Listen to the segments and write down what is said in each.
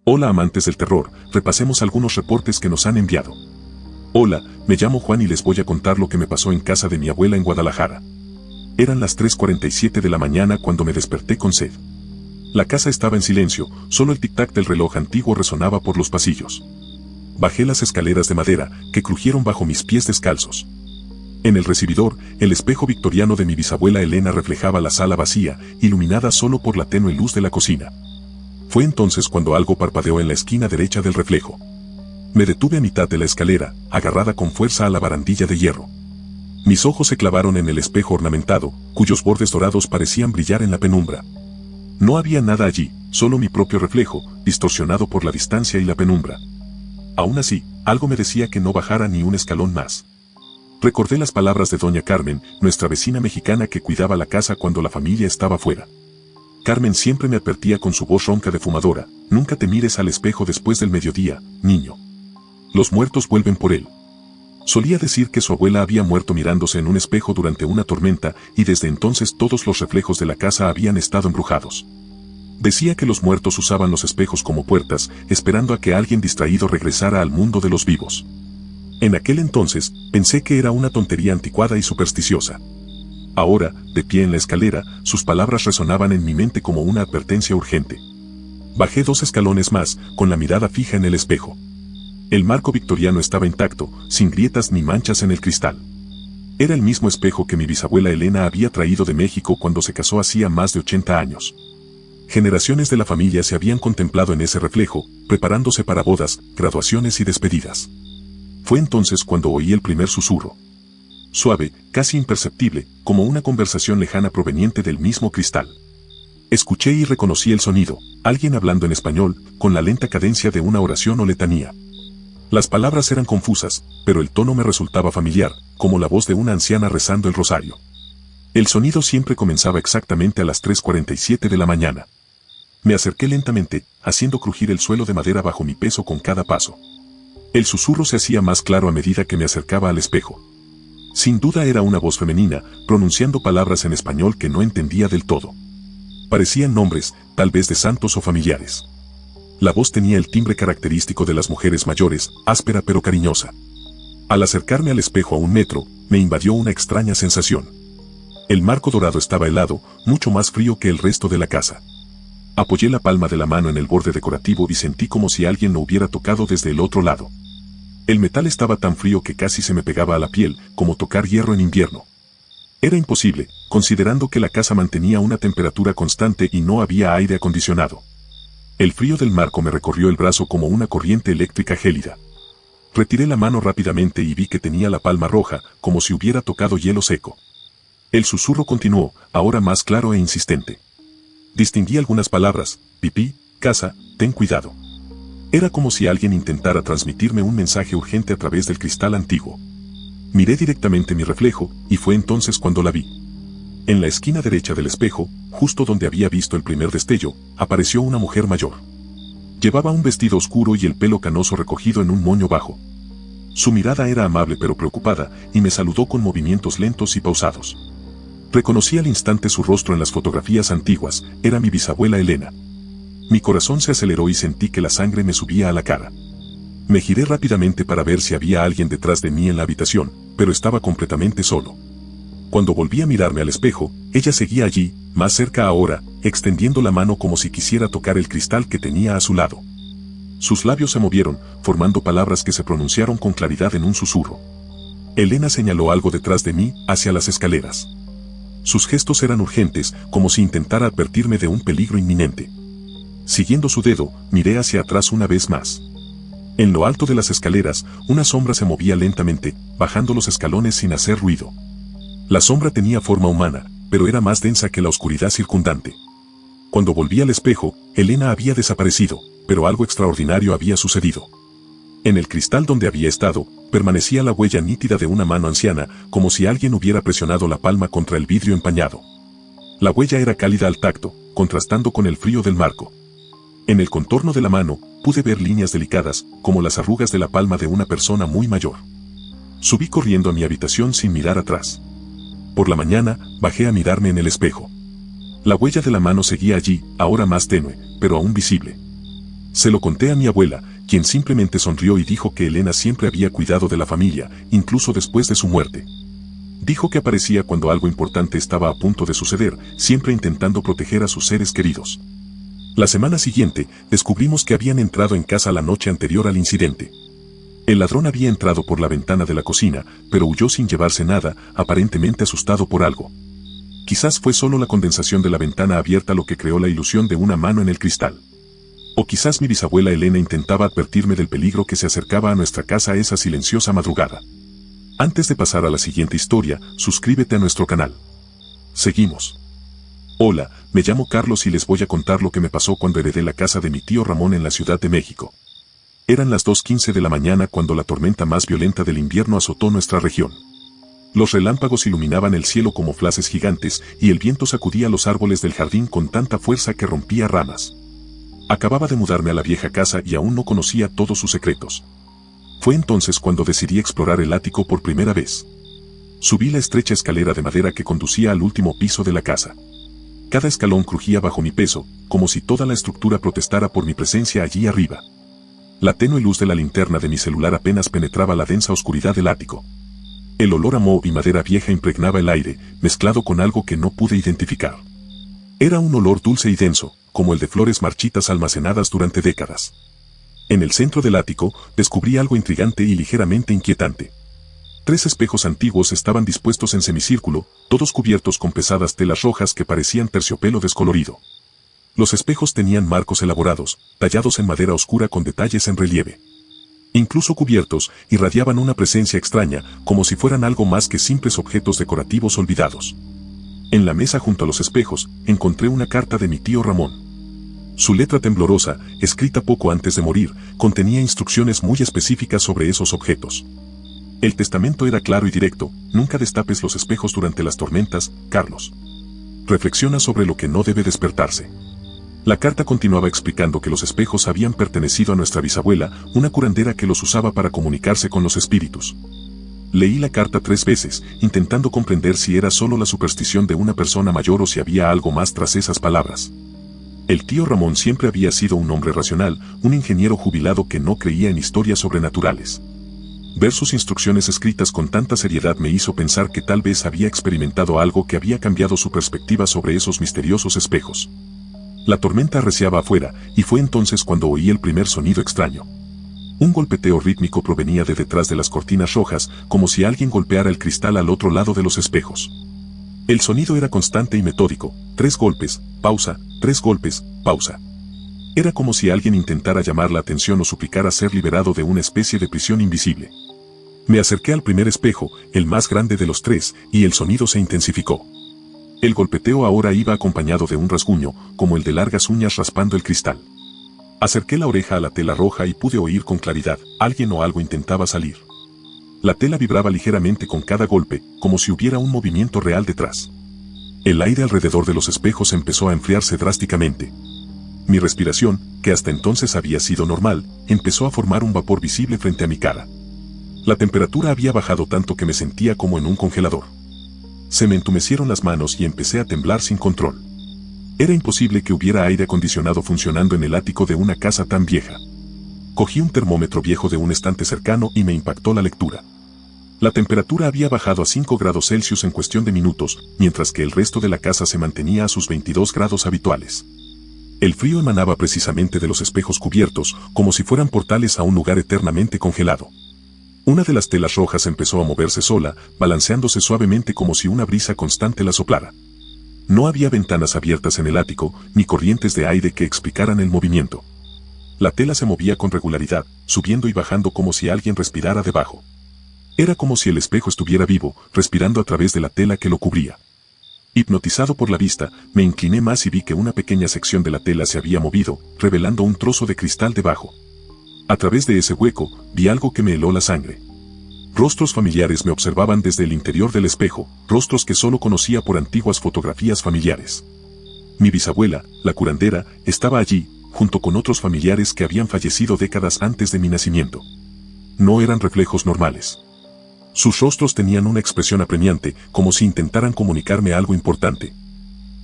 Hola amantes del terror, repasemos algunos reportes que nos han enviado. Hola, me llamo Juan y les voy a contar lo que me pasó en casa de mi abuela en Guadalajara. Eran las 3:47 de la mañana cuando me desperté con sed. La casa estaba en silencio, solo el tic-tac del reloj antiguo resonaba por los pasillos. Bajé las escaleras de madera, que crujieron bajo mis pies descalzos. En el recibidor, el espejo victoriano de mi bisabuela Elena reflejaba la sala vacía, iluminada solo por la tenue luz de la cocina. Fue entonces cuando algo parpadeó en la esquina derecha del reflejo. Me detuve a mitad de la escalera, agarrada con fuerza a la barandilla de hierro. Mis ojos se clavaron en el espejo ornamentado, cuyos bordes dorados parecían brillar en la penumbra. No había nada allí, solo mi propio reflejo, distorsionado por la distancia y la penumbra. Aún así, algo me decía que no bajara ni un escalón más. Recordé las palabras de doña Carmen, nuestra vecina mexicana que cuidaba la casa cuando la familia estaba fuera. Carmen siempre me advertía con su voz ronca de fumadora: nunca te mires al espejo después del mediodía, niño. Los muertos vuelven por él. Solía decir que su abuela había muerto mirándose en un espejo durante una tormenta y desde entonces todos los reflejos de la casa habían estado embrujados. Decía que los muertos usaban los espejos como puertas, esperando a que alguien distraído regresara al mundo de los vivos. En aquel entonces, pensé que era una tontería anticuada y supersticiosa. Ahora, de pie en la escalera, sus palabras resonaban en mi mente como una advertencia urgente. Bajé 2 escalones más, con la mirada fija en el espejo. El marco victoriano estaba intacto, sin grietas ni manchas en el cristal. Era el mismo espejo que mi bisabuela Elena había traído de México cuando se casó hacía más de 80 años. Generaciones de la familia se habían contemplado en ese reflejo, preparándose para bodas, graduaciones y despedidas. Fue entonces cuando oí el primer susurro. Suave, casi imperceptible, como una conversación lejana proveniente del mismo cristal. Escuché y reconocí el sonido, alguien hablando en español, con la lenta cadencia de una oración o letanía. Las palabras eran confusas, pero el tono me resultaba familiar, como la voz de una anciana rezando el rosario. El sonido siempre comenzaba exactamente a las 3:47 de la mañana. Me acerqué lentamente, haciendo crujir el suelo de madera bajo mi peso con cada paso. El susurro se hacía más claro a medida que me acercaba al espejo. Sin duda era una voz femenina, pronunciando palabras en español que no entendía del todo. Parecían nombres, tal vez de santos o familiares. La voz tenía el timbre característico de las mujeres mayores, áspera pero cariñosa. Al acercarme al espejo a 1 metro, me invadió una extraña sensación. El marco dorado estaba helado, mucho más frío que el resto de la casa. Apoyé la palma de la mano en el borde decorativo y sentí como si alguien lo hubiera tocado desde el otro lado. El metal estaba tan frío que casi se me pegaba a la piel, como tocar hierro en invierno. Era imposible, considerando que la casa mantenía una temperatura constante y no había aire acondicionado. El frío del marco me recorrió el brazo como una corriente eléctrica gélida. Retiré la mano rápidamente y vi que tenía la palma roja, como si hubiera tocado hielo seco. El susurro continuó, ahora más claro e insistente. Distinguí algunas palabras: pipí, casa, ten cuidado. Era como si alguien intentara transmitirme un mensaje urgente a través del cristal antiguo. Miré directamente mi reflejo, y fue entonces cuando la vi. En la esquina derecha del espejo, justo donde había visto el primer destello, apareció una mujer mayor. Llevaba un vestido oscuro y el pelo canoso recogido en un moño bajo. Su mirada era amable pero preocupada, y me saludó con movimientos lentos y pausados. Reconocí al instante su rostro en las fotografías antiguas, era mi bisabuela Elena. Mi corazón se aceleró y sentí que la sangre me subía a la cara. Me giré rápidamente para ver si había alguien detrás de mí en la habitación, pero estaba completamente solo. Cuando volví a mirarme al espejo, ella seguía allí, más cerca ahora, extendiendo la mano como si quisiera tocar el cristal que tenía a su lado. Sus labios se movieron, formando palabras que se pronunciaron con claridad en un susurro. Elena señaló algo detrás de mí, hacia las escaleras. Sus gestos eran urgentes, como si intentara advertirme de un peligro inminente. Siguiendo su dedo, miré hacia atrás una vez más. En lo alto de las escaleras, una sombra se movía lentamente, bajando los escalones sin hacer ruido. La sombra tenía forma humana, pero era más densa que la oscuridad circundante. Cuando volví al espejo, Elena había desaparecido, pero algo extraordinario había sucedido. En el cristal donde había estado, permanecía la huella nítida de una mano anciana, como si alguien hubiera presionado la palma contra el vidrio empañado. La huella era cálida al tacto, contrastando con el frío del marco. En el contorno de la mano, pude ver líneas delicadas, como las arrugas de la palma de una persona muy mayor. Subí corriendo a mi habitación sin mirar atrás. Por la mañana, bajé a mirarme en el espejo. La huella de la mano seguía allí, ahora más tenue, pero aún visible. Se lo conté a mi abuela, quien simplemente sonrió y dijo que Elena siempre había cuidado de la familia, incluso después de su muerte. Dijo que aparecía cuando algo importante estaba a punto de suceder, siempre intentando proteger a sus seres queridos. La semana siguiente, descubrimos que habían entrado en casa la noche anterior al incidente. El ladrón había entrado por la ventana de la cocina, pero huyó sin llevarse nada, aparentemente asustado por algo. Quizás fue solo la condensación de la ventana abierta lo que creó la ilusión de una mano en el cristal. O quizás mi bisabuela Elena intentaba advertirme del peligro que se acercaba a nuestra casa esa silenciosa madrugada. Antes de pasar a la siguiente historia, suscríbete a nuestro canal. Seguimos. Hola, me llamo Carlos y les voy a contar lo que me pasó cuando heredé la casa de mi tío Ramón en la Ciudad de México. Eran las 2:15 de la mañana cuando la tormenta más violenta del invierno azotó nuestra región. Los relámpagos iluminaban el cielo como flashes gigantes y el viento sacudía los árboles del jardín con tanta fuerza que rompía ramas. Acababa de mudarme a la vieja casa y aún no conocía todos sus secretos. Fue entonces cuando decidí explorar el ático por primera vez. Subí la estrecha escalera de madera que conducía al último piso de la casa. Cada escalón crujía bajo mi peso, como si toda la estructura protestara por mi presencia allí arriba. La tenue luz de la linterna de mi celular apenas penetraba la densa oscuridad del ático. El olor a moho y madera vieja impregnaba el aire, mezclado con algo que no pude identificar. Era un olor dulce y denso, como el de flores marchitas almacenadas durante décadas. En el centro del ático, descubrí algo intrigante y ligeramente inquietante. 3 espejos antiguos estaban dispuestos en semicírculo, todos cubiertos con pesadas telas rojas que parecían terciopelo descolorido. Los espejos tenían marcos elaborados, tallados en madera oscura con detalles en relieve. Incluso cubiertos, irradiaban una presencia extraña, como si fueran algo más que simples objetos decorativos olvidados. En la mesa junto a los espejos, encontré una carta de mi tío Ramón. Su letra temblorosa, escrita poco antes de morir, contenía instrucciones muy específicas sobre esos objetos. El testamento era claro y directo: nunca destapes los espejos durante las tormentas, Carlos. Reflexiona sobre lo que no debe despertarse. La carta continuaba explicando que los espejos habían pertenecido a nuestra bisabuela, una curandera que los usaba para comunicarse con los espíritus. Leí la carta 3 veces, intentando comprender si era solo la superstición de una persona mayor o si había algo más tras esas palabras. El tío Ramón siempre había sido un hombre racional, un ingeniero jubilado que no creía en historias sobrenaturales. Ver sus instrucciones escritas con tanta seriedad me hizo pensar que tal vez había experimentado algo que había cambiado su perspectiva sobre esos misteriosos espejos. La tormenta arreciaba afuera, y fue entonces cuando oí el primer sonido extraño. Un golpeteo rítmico provenía de detrás de las cortinas rojas, como si alguien golpeara el cristal al otro lado de los espejos. El sonido era constante y metódico: 3 golpes, pausa, 3 golpes, pausa. Era como si alguien intentara llamar la atención o suplicara ser liberado de una especie de prisión invisible. Me acerqué al primer espejo, el más grande de los 3, y el sonido se intensificó. El golpeteo ahora iba acompañado de un rasguño, como el de largas uñas raspando el cristal. Acerqué la oreja a la tela roja y pude oír con claridad: alguien o algo intentaba salir. La tela vibraba ligeramente con cada golpe, como si hubiera un movimiento real detrás. El aire alrededor de los espejos empezó a enfriarse drásticamente. Mi respiración, que hasta entonces había sido normal, empezó a formar un vapor visible frente a mi cara. La temperatura había bajado tanto que me sentía como en un congelador. Se me entumecieron las manos y empecé a temblar sin control. Era imposible que hubiera aire acondicionado funcionando en el ático de una casa tan vieja. Cogí un termómetro viejo de un estante cercano y me impactó la lectura. La temperatura había bajado a 5 grados Celsius en cuestión de minutos, mientras que el resto de la casa se mantenía a sus 22 grados habituales. El frío emanaba precisamente de los espejos cubiertos, como si fueran portales a un lugar eternamente congelado. Una de las telas rojas empezó a moverse sola, balanceándose suavemente como si una brisa constante la soplara. No había ventanas abiertas en el ático, ni corrientes de aire que explicaran el movimiento. La tela se movía con regularidad, subiendo y bajando como si alguien respirara debajo. Era como si el espejo estuviera vivo, respirando a través de la tela que lo cubría. Hipnotizado por la vista, me incliné más y vi que una pequeña sección de la tela se había movido, revelando un trozo de cristal debajo. A través de ese hueco, vi algo que me heló la sangre. Rostros familiares me observaban desde el interior del espejo, rostros que solo conocía por antiguas fotografías familiares. Mi bisabuela, la curandera, estaba allí, junto con otros familiares que habían fallecido décadas antes de mi nacimiento. No eran reflejos normales. Sus rostros tenían una expresión apremiante, como si intentaran comunicarme algo importante.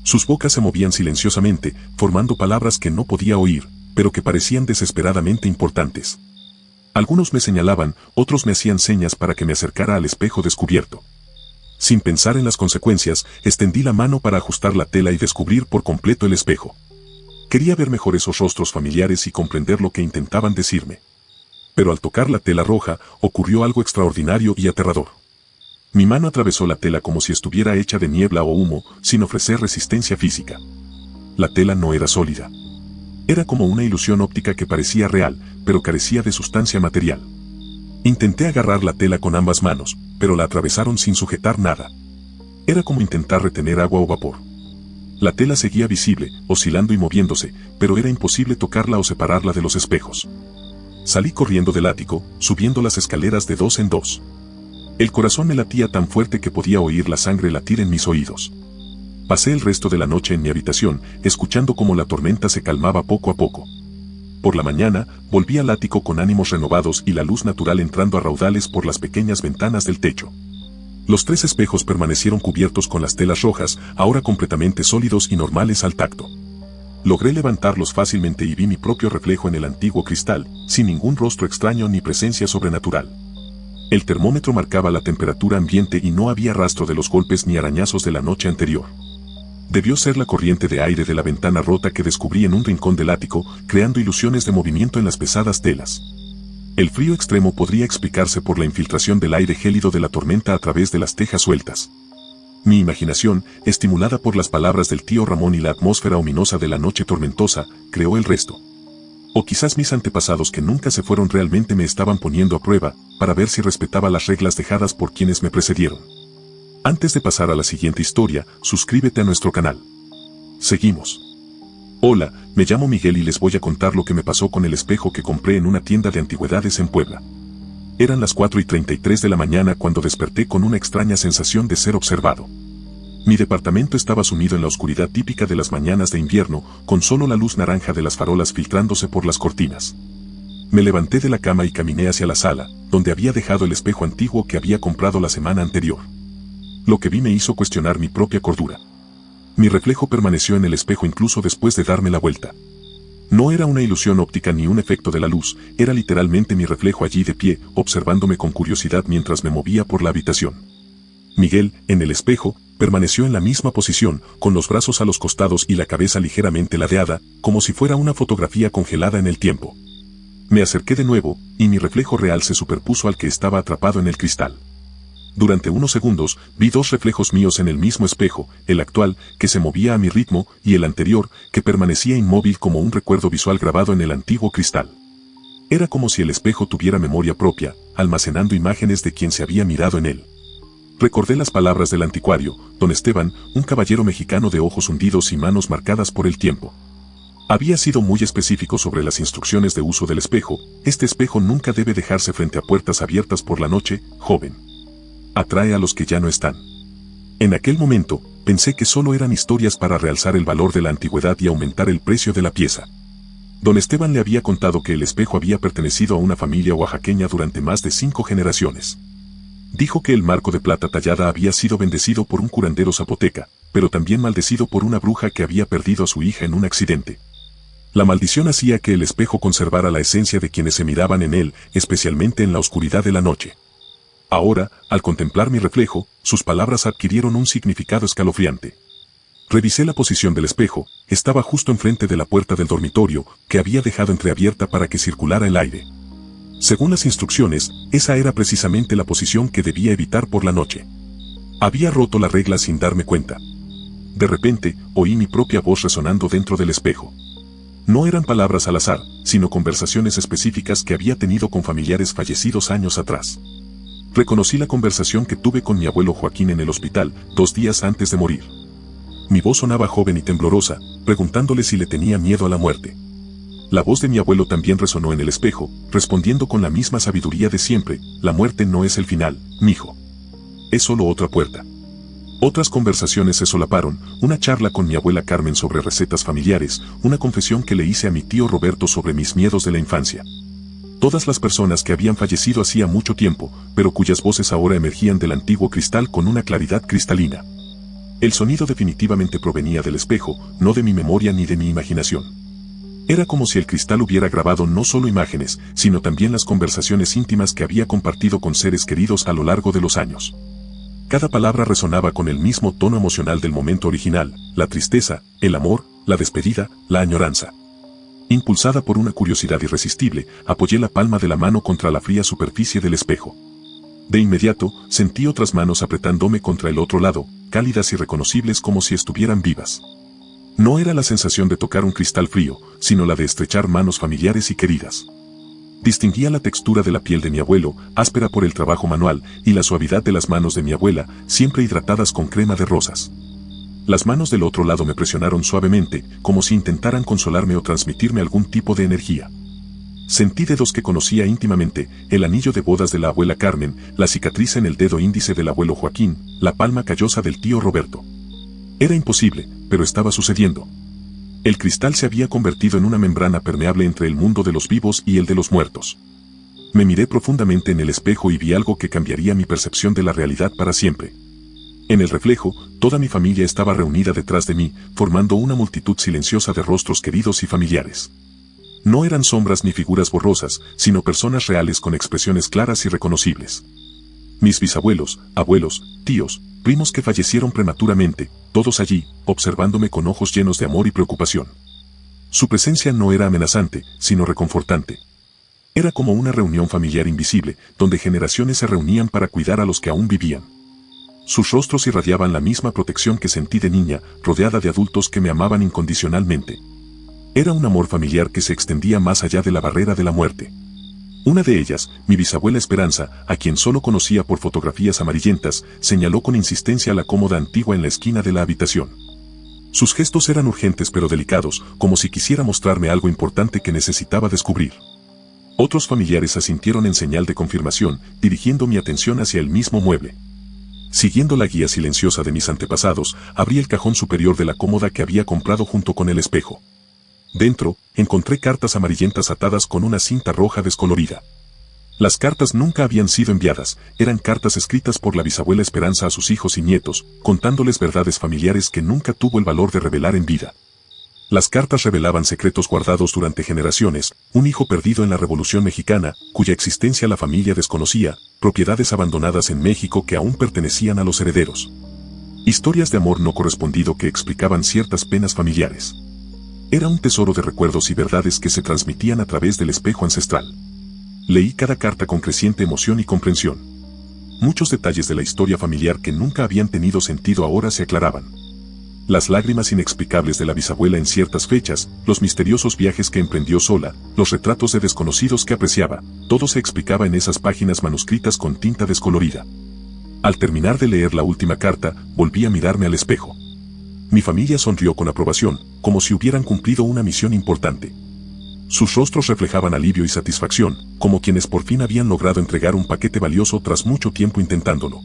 Sus bocas se movían silenciosamente, formando palabras que no podía oír, pero que parecían desesperadamente importantes. Algunos me señalaban, otros me hacían señas para que me acercara al espejo descubierto. Sin pensar en las consecuencias, extendí la mano para ajustar la tela y descubrir por completo el espejo. Quería ver mejor esos rostros familiares y comprender lo que intentaban decirme. Pero al tocar la tela roja, ocurrió algo extraordinario y aterrador. Mi mano atravesó la tela como si estuviera hecha de niebla o humo, sin ofrecer resistencia física. La tela no era sólida. Era como una ilusión óptica que parecía real, pero carecía de sustancia material. Intenté agarrar la tela con ambas manos, pero la atravesaron sin sujetar nada. Era como intentar retener agua o vapor. La tela seguía visible, oscilando y moviéndose, pero era imposible tocarla o separarla de los espejos. Salí corriendo del ático, subiendo las escaleras de dos en dos. El corazón me latía tan fuerte que podía oír la sangre latir en mis oídos. Pasé el resto de la noche en mi habitación, escuchando cómo la tormenta se calmaba poco a poco. Por la mañana, volví al ático con ánimos renovados y la luz natural entrando a raudales por las pequeñas ventanas del techo. Los 3 espejos permanecieron cubiertos con las telas rojas, ahora completamente sólidos y normales al tacto. Logré levantarlos fácilmente y vi mi propio reflejo en el antiguo cristal, sin ningún rostro extraño ni presencia sobrenatural. El termómetro marcaba la temperatura ambiente y no había rastro de los golpes ni arañazos de la noche anterior. Debió ser la corriente de aire de la ventana rota que descubrí en un rincón del ático, creando ilusiones de movimiento en las pesadas telas. El frío extremo podría explicarse por la infiltración del aire gélido de la tormenta a través de las tejas sueltas. Mi imaginación, estimulada por las palabras del tío Ramón y la atmósfera ominosa de la noche tormentosa, creó el resto. O quizás mis antepasados que nunca se fueron realmente me estaban poniendo a prueba, para ver si respetaba las reglas dejadas por quienes me precedieron. Antes de pasar a la siguiente historia, suscríbete a nuestro canal. Seguimos. Hola, me llamo Miguel y les voy a contar lo que me pasó con el espejo que compré en una tienda de antigüedades en Puebla. Eran las 4:33 de la mañana cuando desperté con una extraña sensación de ser observado. Mi departamento estaba sumido en la oscuridad típica de las mañanas de invierno, con solo la luz naranja de las farolas filtrándose por las cortinas. Me levanté de la cama y caminé hacia la sala, donde había dejado el espejo antiguo que había comprado la semana anterior. Lo que vi me hizo cuestionar mi propia cordura. Mi reflejo permaneció en el espejo incluso después de darme la vuelta. No era una ilusión óptica ni un efecto de la luz, era literalmente mi reflejo allí de pie, observándome con curiosidad mientras me movía por la habitación. Miguel, en el espejo, permaneció en la misma posición, con los brazos a los costados y la cabeza ligeramente ladeada, como si fuera una fotografía congelada en el tiempo. Me acerqué de nuevo, y mi reflejo real se superpuso al que estaba atrapado en el cristal. Durante unos segundos, vi 2 reflejos míos en el mismo espejo, el actual, que se movía a mi ritmo, y el anterior, que permanecía inmóvil como un recuerdo visual grabado en el antiguo cristal. Era como si el espejo tuviera memoria propia, almacenando imágenes de quien se había mirado en él. Recordé las palabras del anticuario, don Esteban, un caballero mexicano de ojos hundidos y manos marcadas por el tiempo. Había sido muy específico sobre las instrucciones de uso del espejo. Este espejo nunca debe dejarse frente a puertas abiertas por la noche, joven. Atrae a los que ya no están. En aquel momento, pensé que solo eran historias para realzar el valor de la antigüedad y aumentar el precio de la pieza. Don Esteban le había contado que el espejo había pertenecido a una familia oaxaqueña durante más de 5 generaciones. Dijo que el marco de plata tallada había sido bendecido por un curandero zapoteca, pero también maldecido por una bruja que había perdido a su hija en un accidente. La maldición hacía que el espejo conservara la esencia de quienes se miraban en él, especialmente en la oscuridad de la noche. Ahora, al contemplar mi reflejo, sus palabras adquirieron un significado escalofriante. Revisé la posición del espejo, estaba justo enfrente de la puerta del dormitorio, que había dejado entreabierta para que circulara el aire. Según las instrucciones, esa era precisamente la posición que debía evitar por la noche. Había roto la regla sin darme cuenta. De repente, oí mi propia voz resonando dentro del espejo. No eran palabras al azar, sino conversaciones específicas que había tenido con familiares fallecidos años atrás. Reconocí la conversación que tuve con mi abuelo Joaquín en el hospital, 2 días antes de morir. Mi voz sonaba joven y temblorosa, preguntándole si le tenía miedo a la muerte. La voz de mi abuelo también resonó en el espejo, respondiendo con la misma sabiduría de siempre: la muerte no es el final, mijo. Es solo otra puerta. Otras conversaciones se solaparon, una charla con mi abuela Carmen sobre recetas familiares, una confesión que le hice a mi tío Roberto sobre mis miedos de la infancia. Todas las personas que habían fallecido hacía mucho tiempo, pero cuyas voces ahora emergían del antiguo cristal con una claridad cristalina. El sonido definitivamente provenía del espejo, no de mi memoria ni de mi imaginación. Era como si el cristal hubiera grabado no solo imágenes, sino también las conversaciones íntimas que había compartido con seres queridos a lo largo de los años. Cada palabra resonaba con el mismo tono emocional del momento original, la tristeza, el amor, la despedida, la añoranza. Impulsada por una curiosidad irresistible, apoyé la palma de la mano contra la fría superficie del espejo. De inmediato, sentí otras manos apretándome contra el otro lado, cálidas y reconocibles como si estuvieran vivas. No era la sensación de tocar un cristal frío, sino la de estrechar manos familiares y queridas. Distinguía la textura de la piel de mi abuelo, áspera por el trabajo manual, y la suavidad de las manos de mi abuela, siempre hidratadas con crema de rosas. Las manos del otro lado me presionaron suavemente, como si intentaran consolarme o transmitirme algún tipo de energía. Sentí dedos que conocía íntimamente, el anillo de bodas de la abuela Carmen, la cicatriz en el dedo índice del abuelo Joaquín, la palma callosa del tío Roberto. Era imposible, pero estaba sucediendo. El cristal se había convertido en una membrana permeable entre el mundo de los vivos y el de los muertos. Me miré profundamente en el espejo y vi algo que cambiaría mi percepción de la realidad para siempre. En el reflejo, toda mi familia estaba reunida detrás de mí, formando una multitud silenciosa de rostros queridos y familiares. No eran sombras ni figuras borrosas, sino personas reales con expresiones claras y reconocibles. Mis bisabuelos, abuelos, tíos, primos que fallecieron prematuramente, todos allí, observándome con ojos llenos de amor y preocupación. Su presencia no era amenazante, sino reconfortante. Era como una reunión familiar invisible, donde generaciones se reunían para cuidar a los que aún vivían. Sus rostros irradiaban la misma protección que sentí de niña, rodeada de adultos que me amaban incondicionalmente. Era un amor familiar que se extendía más allá de la barrera de la muerte. Una de ellas, mi bisabuela Esperanza, a quien solo conocía por fotografías amarillentas, señaló con insistencia la cómoda antigua en la esquina de la habitación. Sus gestos eran urgentes pero delicados, como si quisiera mostrarme algo importante que necesitaba descubrir. Otros familiares asintieron en señal de confirmación, dirigiendo mi atención hacia el mismo mueble. Siguiendo la guía silenciosa de mis antepasados, abrí el cajón superior de la cómoda que había comprado junto con el espejo. Dentro, encontré cartas amarillentas atadas con una cinta roja descolorida. Las cartas nunca habían sido enviadas, eran cartas escritas por la bisabuela Esperanza a sus hijos y nietos, contándoles verdades familiares que nunca tuvo el valor de revelar en vida. Las cartas revelaban secretos guardados durante generaciones, un hijo perdido en la Revolución Mexicana, cuya existencia la familia desconocía, propiedades abandonadas en México que aún pertenecían a los herederos. Historias de amor no correspondido que explicaban ciertas penas familiares. Era un tesoro de recuerdos y verdades que se transmitían a través del espejo ancestral. Leí cada carta con creciente emoción y comprensión. Muchos detalles de la historia familiar que nunca habían tenido sentido ahora se aclaraban. Las lágrimas inexplicables de la bisabuela en ciertas fechas, los misteriosos viajes que emprendió sola, los retratos de desconocidos que apreciaba, todo se explicaba en esas páginas manuscritas con tinta descolorida. Al terminar de leer la última carta, volví a mirarme al espejo. Mi familia sonrió con aprobación, como si hubieran cumplido una misión importante. Sus rostros reflejaban alivio y satisfacción, como quienes por fin habían logrado entregar un paquete valioso tras mucho tiempo intentándolo.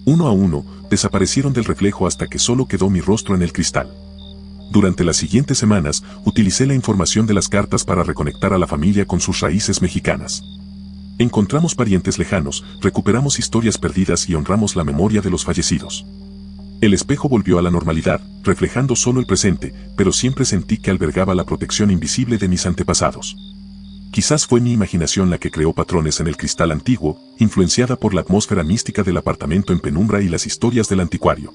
Uno a uno, desaparecieron del reflejo hasta que solo quedó mi rostro en el cristal. Durante las siguientes semanas, utilicé la información de las cartas para reconectar a la familia con sus raíces mexicanas. Encontramos parientes lejanos, recuperamos historias perdidas y honramos la memoria de los fallecidos. El espejo volvió a la normalidad, reflejando solo el presente, pero siempre sentí que albergaba la protección invisible de mis antepasados. Quizás fue mi imaginación la que creó patrones en el cristal antiguo, influenciada por la atmósfera mística del apartamento en penumbra y las historias del anticuario.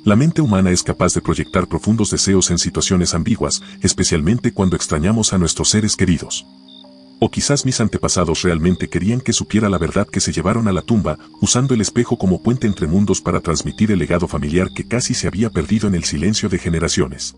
La mente humana es capaz de proyectar profundos deseos en situaciones ambiguas, especialmente cuando extrañamos a nuestros seres queridos. O quizás mis antepasados realmente querían que supiera la verdad que se llevaron a la tumba, usando el espejo como puente entre mundos para transmitir el legado familiar que casi se había perdido en el silencio de generaciones.